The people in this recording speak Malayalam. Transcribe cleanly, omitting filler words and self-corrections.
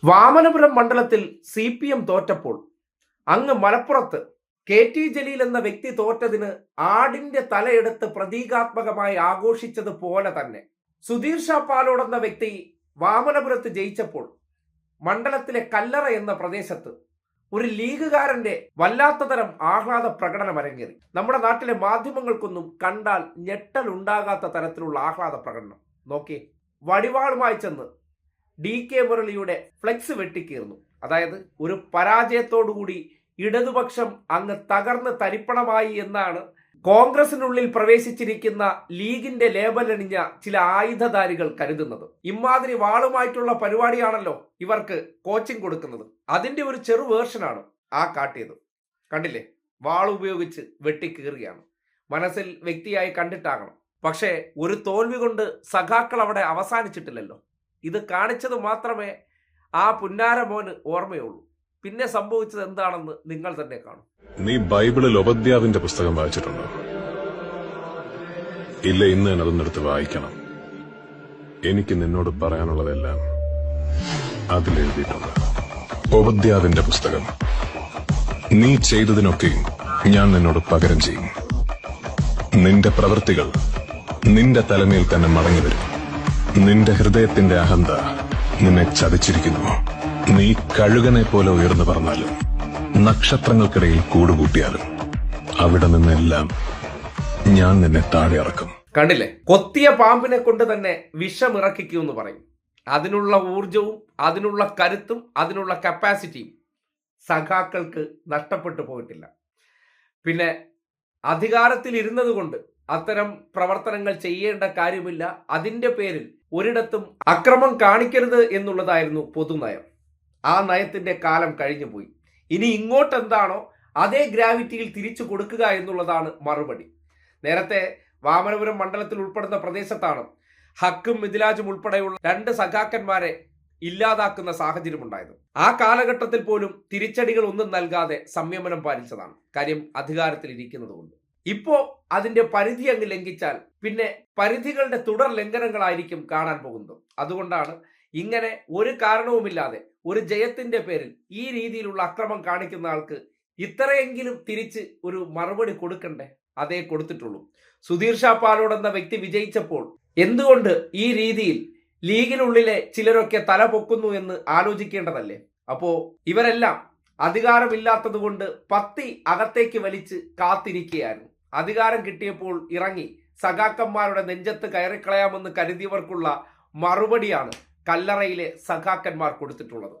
വാമനപുരം മണ്ഡലത്തിൽ CPM തോറ്റപ്പോൾ അങ്ങ് മലപ്പുറത്ത് KT ജലീൽ എന്ന വ്യക്തി തോറ്റതിന് ആടിന്റെ തലയെടുത്ത് പ്രതീകാത്മകമായി ആഘോഷിച്ചതുപോലെ തന്നെ സുധീർ ഷാ പാലോട് എന്ന വ്യക്തി വാമനപുരത്ത് ജയിച്ചപ്പോൾ മണ്ഡലത്തിലെ കല്ലറ എന്ന പ്രദേശത്ത് ഒരു ലീഗുകാരന്റെ വല്ലാത്തതരം ആഹ്ലാദ പ്രകടനം അരങ്ങേറി. നമ്മുടെ നാട്ടിലെ മാധ്യമങ്ങൾക്കൊന്നും കണ്ടാൽ ഞെട്ടലുണ്ടാകാത്ത തരത്തിലുള്ള ആഹ്ലാദ പ്രകടനം. നോക്കിയേ, വടിവാളുമായി ചെന്ന് DK മുരളിയുടെ ഫ്ലെക്സ് വെട്ടിക്കീർന്നു. അതായത് ഒരു പരാജയത്തോടുകൂടി ഇടതുപക്ഷം അങ്ങ് തകർന്ന് തരിപ്പണമായി എന്നാണ് കോൺഗ്രസിനുള്ളിൽ പ്രവേശിച്ചിരിക്കുന്ന ലീഗിന്റെ ലേബലണിഞ്ഞ ചില ആയുധധാരികൾ കരുതുന്നത്. ഇമാതിരി വാളുമായിട്ടുള്ള പരിപാടിയാണല്ലോ ഇവർക്ക് കോച്ചിങ് കൊടുക്കുന്നത്. അതിന്റെ ഒരു ചെറു വേർഷനാണ് ആ കാട്ടിയത്. കണ്ടില്ലേ, വാളുപയോഗിച്ച് വെട്ടിക്കീറുകയാണ്. മനസ്സിൽ വ്യക്തിയായി കണ്ടിട്ടാകണം. പക്ഷേ ഒരു തോൽവി കൊണ്ട് സഖാക്കൾ അവിടെ അവസാനിച്ചിട്ടില്ലല്ലോ. ഇത് കാണിച്ചത് മാത്രമേ ആ പുന്നാര മോന് ഓർമ്മയുള്ളൂ. പിന്നെ സംഭവിച്ചത് എന്താണെന്ന് നിങ്ങൾ തന്നെ കാണും. നീ ബൈബിളിൽ ഉപദ്യാവിന്റെ പുസ്തകം വായിച്ചിട്ടുണ്ടോ? ഇല്ല, ഇന്ന് തന്നെ അതൊന്നെടുത്ത് വായിക്കണം. എനിക്ക് നിന്നോട് പറയാനുള്ളതെല്ലാം അതിലെഴുതിയിട്ടുണ്ട്. ഉപദ്യാവിന്റെ പുസ്തകം. നീ ചെയ്തതിനൊക്കെയും ഞാൻ നിന്നോട് പകരം ചെയ്യും. നിന്റെ പ്രവൃത്തികൾ നിന്റെ തലമേൽ തന്നെ മടങ്ങി വരും. നിന്റെ ഹൃദയത്തിന്റെ അഹന്ത നിന്നെ ചതിച്ചിരിക്കുന്നു. നീ കഴുകനെ പോലെ ഉയർന്നു പറഞ്ഞാലും നക്ഷത്രങ്ങൾക്കിടയിൽ കൂടുകൂട്ടിയാലും അവിടെ നിന്നെല്ലാം ഞാൻ നിന്നെ താഴെ ഇറക്കും. കണ്ടില്ലേ, കൊത്തിയ പാമ്പിനെ കൊണ്ട് തന്നെ വിഷമിറക്കിക്കുമെന്ന് പറയും. അതിനുള്ള ഊർജവും അതിനുള്ള കരുത്തും അതിനുള്ള കപ്പാസിറ്റിയും സഖാക്കൾക്ക് നഷ്ടപ്പെട്ടു പോയിട്ടില്ല. പിന്നെ അധികാരത്തിൽ ഇരുന്നത് കൊണ്ട് അത്തരം പ്രവർത്തനങ്ങൾ ചെയ്യേണ്ട കാര്യമില്ല. അതിന്റെ പേരിൽ ഒരിടത്തും അക്രമം കാണിക്കരുത് എന്നുള്ളതായിരുന്നു പൊതുനയം. ആ നയത്തിന്റെ കാലം കഴിഞ്ഞു പോയി. ഇനി ഇങ്ങോട്ട് എന്താണോ അതേ ഗ്രാവിറ്റിയിൽ തിരിച്ചു കൊടുക്കുക എന്നുള്ളതാണ് മറുപടി. നേരത്തെ വാമനപുരം മണ്ഡലത്തിൽ ഉൾപ്പെടുന്ന പ്രദേശത്താണ് ഹക്കും മിഥിലാജും ഉൾപ്പെടെയുള്ള 2 സഖാക്കന്മാരെ ഇല്ലാതാക്കുന്ന സാഹചര്യം ഉണ്ടായത്. ആ കാലഘട്ടത്തിൽ പോലും തിരിച്ചടികൾ ഒന്നും നൽകാതെ സംയമനം പാലിച്ചതാണ്. കാര്യം അധികാരത്തിൽ ഇരിക്കുന്നത് കൊണ്ട്. ഇപ്പോ അതിന്റെ പരിധി അങ്ങ് ലംഘിച്ചാൽ പിന്നെ പരിധികളുടെ തുടർ ലംഘനങ്ങളായിരിക്കും കാണാൻ പോകുന്നത്. അതുകൊണ്ടാണ് ഇങ്ങനെ ഒരു കാരണവുമില്ലാതെ ഒരു ജയത്തിന്റെ പേരിൽ ഈ രീതിയിലുള്ള അക്രമം കാണിക്കുന്ന ആൾക്ക് ഇത്രയെങ്കിലും തിരിച്ച് ഒരു മറുപടി കൊടുക്കണ്ടേ? അതേ കൊടുത്തിട്ടുള്ളൂ. സുധീർ ഷാ പാലോട് എന്ന വ്യക്തി വിജയിച്ചപ്പോൾ എന്തുകൊണ്ട് ഈ രീതിയിൽ ലീഗിനുള്ളിലെ ചിലരൊക്കെ തല പൊക്കുന്നു എന്ന് ആലോചിക്കേണ്ടതല്ലേ? അപ്പോ ഇവരെല്ലാം അധികാരമില്ലാത്തത് കൊണ്ട് പത്തി അകത്തേക്ക് വലിച്ച് കാത്തിരിക്കുകയായിരുന്നു. അധികാരം കിട്ടിയപ്പോൾ ഇറങ്ങി സഖാക്കന്മാരുടെ നെഞ്ചത്ത് കയറിക്കളയാമെന്ന് കരുതിയവർക്കുള്ള മറുപടിയാണ് കല്ലറയിലെ സഖാക്കന്മാർ കൊടുത്തിട്ടുള്ളത്.